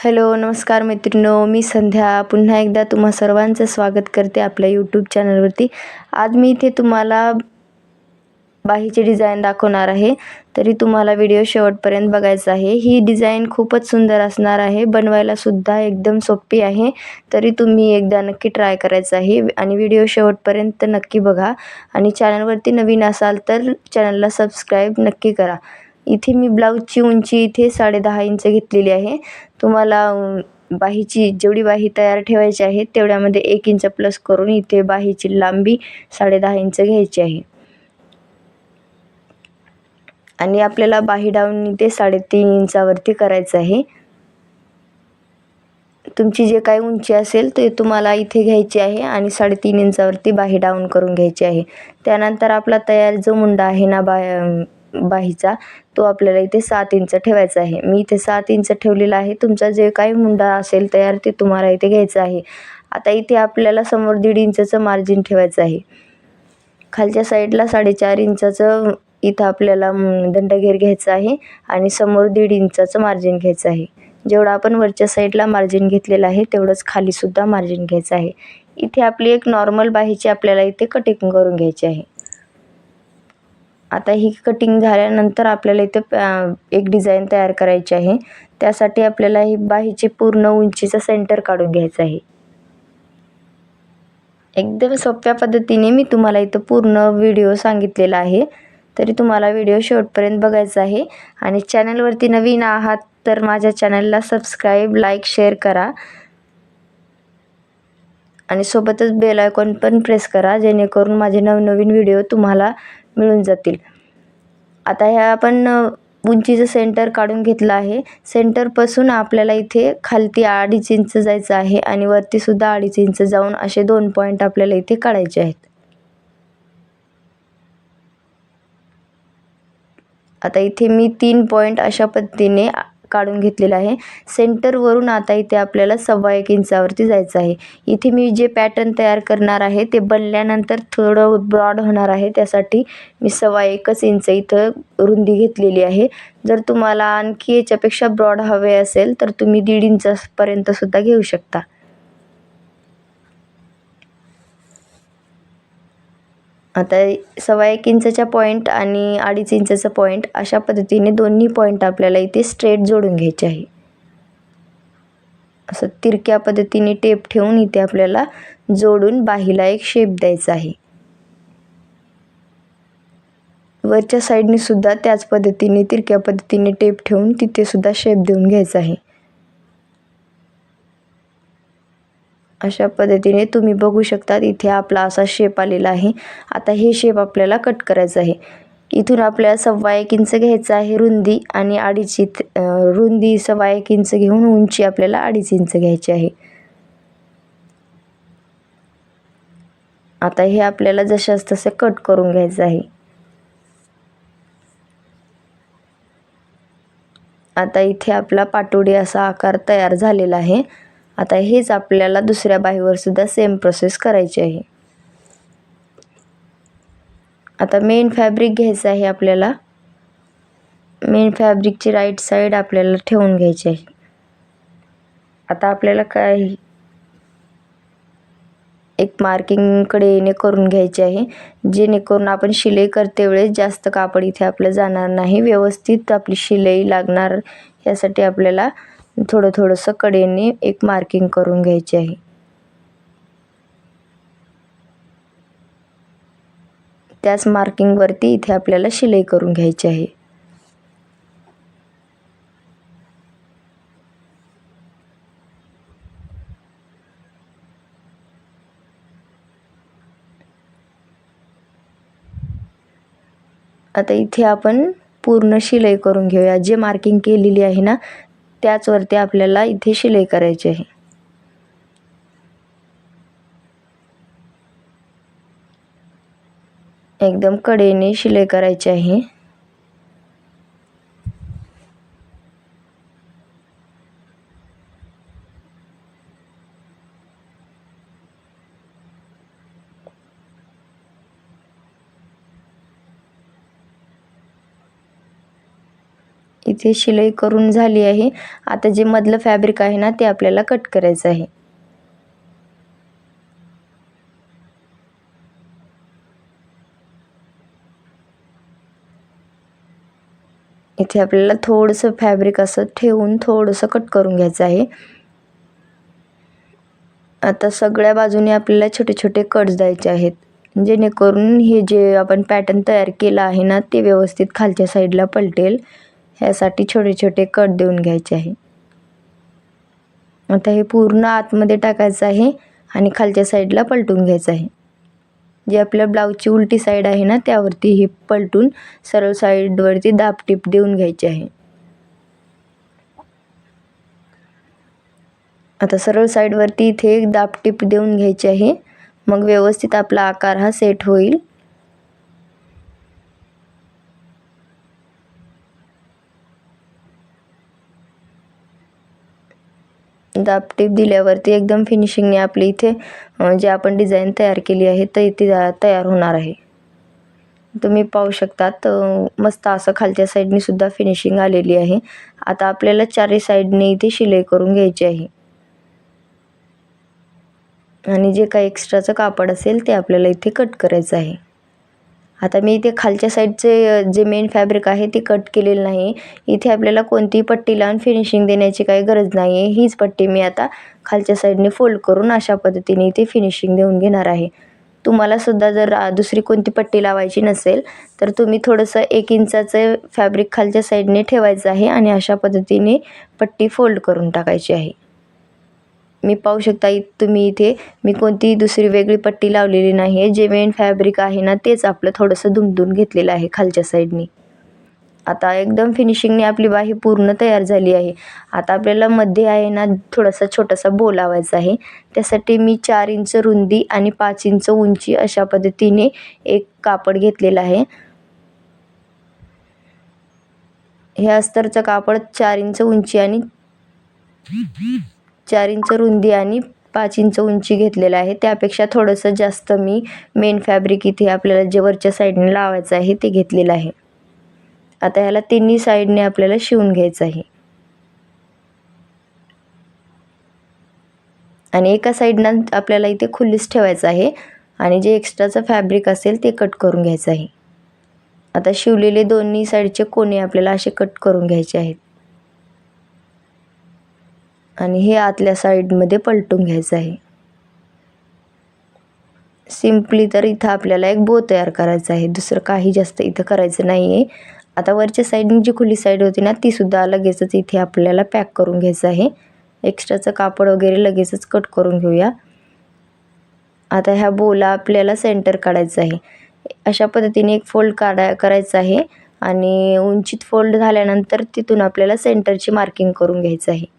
Hello, नमस्कार मैत्रिणींनो. मी संध्या पुन्हा एकदा तुम्हा सर्वांचं स्वागत करते आपल्या यूट्यूब चॅनलवरती. आज मी इथे तुम्हाला बाहीची डिझाईन दाखवणार आहे, तरी तुम्हाला व्हिडिओ शेवटपर्यंत बघायचा आहे. ही डिझाईन खूपच सुंदर असणार आहे, बनवायलासुद्धा एकदम सोपी आहे. तरी तुम्ही एकदा नक्की ट्राय करायचं आहे आणि व्हिडिओ शेवटपर्यंत नक्की बघा. आणि चॅनलवरती नवीन असाल तर चॅनलला सबस्क्राईब नक्की करा. इथे मी ब्लाऊजची उंची इथे 10.5 इंच घेतलेली आहे. तुम्हाला बाहीची जेवढी बाही तयार ठेवायची आहे तेवढ्यामध्ये 1 इंच प्लस करून इथे बाहीची लांबी 10.5 इंच घ्यायची आहे. आणि आपल्याला बाही डाऊन इथे 3.5 इंचावरती करायचं आहे. तुमची जे काही उंची असेल ते तुम्हाला इथे घ्यायची आहे आणि 3.5 इंचावरती बाही डाऊन करून घ्यायची आहे. त्यानंतर आपला तयार जो मुंडा आहे ना बाहीचा, तो आपल्याला इथे 7 इंच ठेवायचा आहे. मी इथे 7 इंच ठेवलेला आहे. तुमचा जे काही मुंडा असेल तयार ते तुम्हाला इथे घ्यायचं आहे. आता इथे आपल्याला समोर 1.5 इंचचं मार्जिन ठेवायचं आहे. खालच्या साईडला 4.5 इंचाचं इथं आपल्याला दंडघेर घ्यायचा आहे आणि समोर 1.5 इंचाचं मार्जिन घ्यायचं आहे. जेवढं आपण वरच्या साईडला मार्जिन घेतलेलं आहे तेवढंच खालीसुद्धा मार्जिन घ्यायचं आहे. इथे आपली एक नॉर्मल बाहीची आपल्याला इथे कटिंग करून घ्यायची आहे. आता ही कटिंग झाल्यानंतर आपल्याला इथे एक डिझाईन तयार करायची आहे. त्यासाठी आपल्याला ही बाहीची पूर्ण उंचीचं सेंटर काढून घ्यायचं आहे. एकदम सोप्या पद्धतीने मी तुम्हाला इथं पूर्ण व्हिडिओ सांगितलेला आहे, तरी तुम्हाला व्हिडिओ शेवटपर्यंत बघायचा आहे. आणि चॅनलवरती नवीन आहात तर माझ्या चॅनलला सबस्क्राईब, लाईक, शेअर करा आणि सोबतच बेल आयकॉन पण प्रेस करा, जेणेकरून माझे नवनवीन व्हिडिओ तुम्हाला मिळून जातील. आता ह्या आपण उंचीचं सेंटर काढून घेतलं आहे. सेंटरपासून आपल्याला इथे खालती 2.5 इंच जायचं आहे आणि वरतीसुद्धा 2.5 इंच जाऊन असे 2 पॉईंट आपल्याला इथे काढायचे आहेत. आता इथे मी 3 पॉईंट अशा पद्धतीने काढून घेतलेला आहे. सेंटरवरून आता इथे आपल्याला 1.25 इंचावरती जायचं आहे. इथे मी जे पॅटर्न तयार करणार आहे ते बनल्यानंतर थोडं ब्रॉड होणार आहे, त्यासाठी मी 1.25 इंच इथं रुंदी घेतलेली आहे. जर तुम्हाला आणखी याच्यापेक्षा ब्रॉड हवे असेल तर तुम्ही 1.5 इंचापर्यंत सुद्धा घेऊ शकता. आता 1.25 इंचाच्या पॉईंट आणि 2.5 इंचाचा पॉईंट अशा पद्धतीने दोन्ही पॉईंट आपल्याला इथे स्ट्रेट जोडून घ्यायचे आहे. असं तिरक्या पद्धतीने टेप ठेवून इथे आपल्याला जोडून बाहीला एक शेप द्यायचा आहे. वरच्या साईडने सुद्धा त्याच पद्धतीने तिरक्या पद्धतीने टेप ठेवून तिथे सुद्धा शेप देऊन घ्यायचा आहे. अशा पद्धतीने तुम्ही बघू शकता इथे आपला असा शेप आलेला आहे. आता हे शेप आपल्याला कट करायचं आहे. इथून आपल्याला 1.25 इंच घ्यायचं आहे रुंदी आणि रुंदी 1.25 इंच घेऊन उंची आपल्याला 2.5 इंच घ्यायची आहे. आता हे आपल्याला जशास तसे कट करून घ्यायचं आहे. आता इथे आपला पाटोडी असा आकार तयार झालेला आहे. आता हेच आपल्याला दुसऱ्या बाहीवर सुद्धा सेम प्रोसेस करायची आहे. आता मेन फॅब्रिक घ्यायचं आहे आपल्याला. मेन फॅब्रिकची राईट साईड आपल्याला ठेवून घ्यायची आहे. आता आपल्याला काय एक मार्किंग कडेने करून घ्यायचे आहे, जेणेकरून आपण शिलाई करते वेळेस जास्त कापड इथे आपलं जाणार नाही, व्यवस्थित आपली शिलाई लागणार. यासाठी आपल्याला थोडंसं कडेने एक मार्किंग करून घ्यायचे आहे. त्याच मार्किंगवरती इथे आपल्याला शिलाई करून घ्यायची आहे. आता इथे आपण पूर्ण शिलाई करून घेऊया. जे मार्किंग केलेली आहे ना त्याचवरती आपल्याला इथे शिलाई करायची आहे. एकदम कडेने शिलाई करायची आहे. इथे शिलाई करून झाली आहे. आता जे मधलं फॅब्रिक आहे ना ते आपल्याला कट करायचं आहे. इथे आपल्याला थोडंसं फॅब्रिक असं ठेवून थोडंसं कट करून घ्यायचं आहे. आता सगळ्या बाजूने आपल्याला छोटे छोटे कट्स द्यायचे आहेत, जेणेकरून हे जे आपण पॅटर्न तयार केला आहे ना ते व्यवस्थित खालच्या साईडला पलटेल. ह्यासाठी छोटे छोटे कट देऊन घ्यायचे आहे. आता हे पूर्ण आतमध्ये टाकायचं आहे आणि खालच्या साईडला पलटून घ्यायचं आहे. जे आपल्या ब्लाऊजची उलटी साईड आहे ना त्यावरती हे पलटून सरळ साईडवरती दाबटीप देऊन घ्यायची आहे. आता सरळ साईडवरती इथे एक दाबटीप देऊन घ्यायची आहे. मग व्यवस्थित आपला आकार हा सेट होईल. दाबटीप दिल्यावरती एकदम फिनिशिंगने आपली इथे जे आपण डिझाईन तयार केली आहे तर इथे तयार होणार आहे. तुम्ही पाहू शकतात मस्त असं खालच्या साईडने सुद्धा फिनिशिंग आलेली आहे. आता आपल्याला चारही साईडने इथे शिलाई करून घ्यायची आहे आणि जे काही एक्स्ट्राचं कापड असेल ते आपल्याला इथे कट करायचं आहे. आता मी इथे खालच्या साईडचे जे मेन फॅब्रिक आहे ते कट केलेलं नाही. इथे आपल्याला कोणतीही पट्टी लावून फिनिशिंग देण्याची काही गरज नाही आहे. हीच पट्टी मी आता खालच्या साईडने फोल्ड करून अशा पद्धतीने इथे फिनिशिंग देऊन घेणार आहे. तुम्हाला सुद्धा जर दुसरी कोणती पट्टी लावायची नसेल तर तुम्ही थोडंसं 1 इंचाचं फॅब्रिक खालच्या साईडने ठेवायचं आहे आणि अशा पद्धतीने पट्टी फोल्ड करून टाकायची आहे. मी पाहू शकता तुम्ही इथे मी कोणतीही दुसरी वेगळी पट्टी लावलेली नाही आहे. जे मेन फॅब्रिक आहे ना तेच आपलं थोडंसं दुमडून घेतलेलं आहे खालच्या साईडने. आता एकदम फिनिशिंगने आपली बाही पूर्ण तयार झाली आहे. आता आपल्याला मध्ये आहे ना थोडासा छोटासा बो लावायचा आहे. त्यासाठी मी 4 इंच रुंदी आणि 5 इंच उंची अशा पद्धतीने एक कापड घेतलेलं आहे. हे अस्तरचं कापड 4 इंच उंची आणि 4 इंच रुंदी आणि 5 इंच उंची घेतलेलं आहे. त्यापेक्षा थोडंसं जास्त मी मेन फॅब्रिक इथे आपल्याला जे वरच्या साईडने लावायचं आहे ते घेतलेलं आहे. आता ह्याला तिन्ही साईडने आपल्याला शिवून घ्यायचं आहे आणि एका साईडनं आपल्याला इथे खुलीच ठेवायचं आहे आणि जे एक्स्ट्राचं फॅब्रिक असेल ते कट करून घ्यायचं आहे. आता शिवलेले दोन्ही साईडचे कोने आपल्याला असे कट करून घ्यायचे आहेत आणि हे आतल्या साईडमध्ये पलटून घ्यायचं आहे. सिम्पली तर इथं आपल्याला एक बो तयार करायचा आहे, दुसरं काही जास्त इथं करायचं नाही आहे. आता वरच्या साईडने जी खुली साईड होती ना ती सुद्धा लगेचच इथे आपल्याला पॅक करून घ्यायचं आहे. एक्स्ट्राचं कापड वगैरे लगेचच कट करून घेऊया. आता ह्या बोला आपल्याला सेंटर काढायचं आहे. अशा पद्धतीने एक फोल्ड करायचं आहे आणि उंचीत फोल्ड झाल्यानंतर तिथून आपल्याला सेंटरची मार्किंग करून घ्यायचं आहे.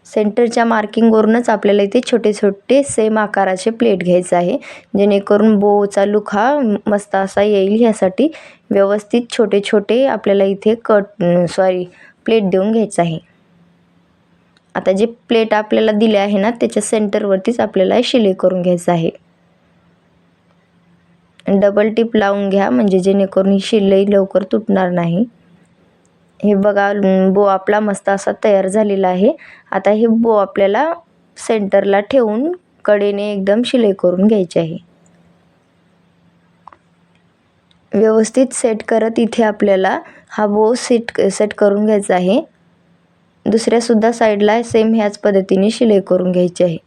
सेंटरच्या मार्किंगवरूनच आपल्याला इथे छोटे छोटे सेम आकाराचे प्लेट घ्यायचं आहे, जेणेकरून बोचा लुक हा मस्त असा येईल. ह्यासाठी व्यवस्थित छोटे छोटे आपल्याला इथे प्लेट देऊन घ्यायचं आहे. आता जे प्लेट आपल्याला दिले आहे ना त्याच्या सेंटरवरतीच आपल्याला शिलाई करून घ्यायचं आहे. डबल टिप लावून घ्या म्हणजे जेणेकरून ही शिलाई लवकर तुटणार नाही. हे बघा बो आपला मस्त असा तयार झालेला आहे. आता हे बो आपल्याला सेंटरला ठेवून कडेने एकदम शिलाई करून घ्यायची आहे. व्यवस्थित सेट करत इथे आपल्याला हा बो सेट करून घ्यायचा आहे. दुसऱ्या सुद्धा साईडला सेम ह्याच पद्धतीने शिलाई करून घ्यायची आहे.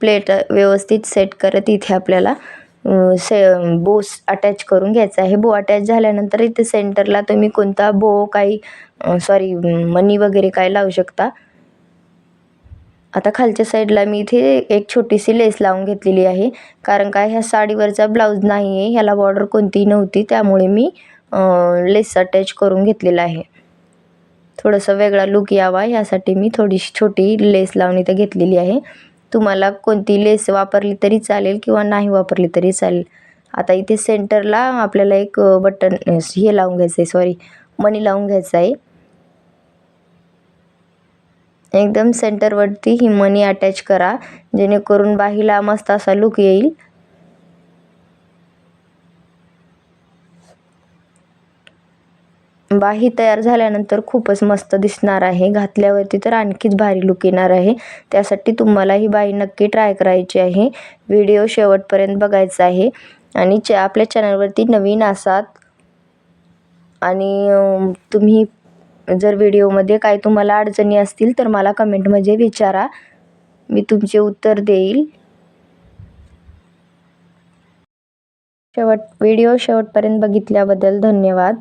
प्लेट व्यवस्थित सेट करत इथे आपल्याला बो अटॅच करून घ्यायचा आहे. बो अटॅच झाल्यानंतर इथे सेंटरला तुम्ही कोणता बो मणी वगैरे काय लावू शकता. आता खालच्या साईडला मी इथे एक छोटीशी लेस लावून घेतलेली आहे, कारण काय ह्या साडीवरचा ब्लाऊज नाही आहे, ह्याला बॉर्डर कोणतीही नव्हती, त्यामुळे मी लेस अटॅच करून घेतलेला आहे. थोडंसं वेगळा लुक यावा ह्यासाठी मी थोडीशी छोटी लेस लावून इथं घेतलेली आहे. तुम्हाला कोणती लेस वापरली तरी चालेल किंवा नाही वापरली तरी चालेल. आता इथे सेंटरला आपल्याला एक बटन हे लावून घ्यायचं आहे, मणी लावून घ्यायचं आहे. एकदम सेंटरवरती ही मणी अटॅच करा, जेणेकरून बाहीला मस्त असा लुक येईल. बाही तयार झाल्यानंतर खूपच मस्त दिसणार आहे. घातल्यावरती तर आणखीच भारी लुक येणार आहे. त्यासाठी तुम्हाला ही बाही नक्की ट्राय करायची आहे. व्हिडिओ शेवटपर्यंत बघायचा आहे. आणि आपल्या चॅनलवरती नवीन असाल आणि तुम्ही जर व्हिडिओमध्ये काही तुम्हाला अडचणी असतील तर मला कमेंटमध्ये विचारा, मी तुमचे उत्तर देईल. व्हिडिओ शेवटपर्यंत बघितल्याबद्दल धन्यवाद.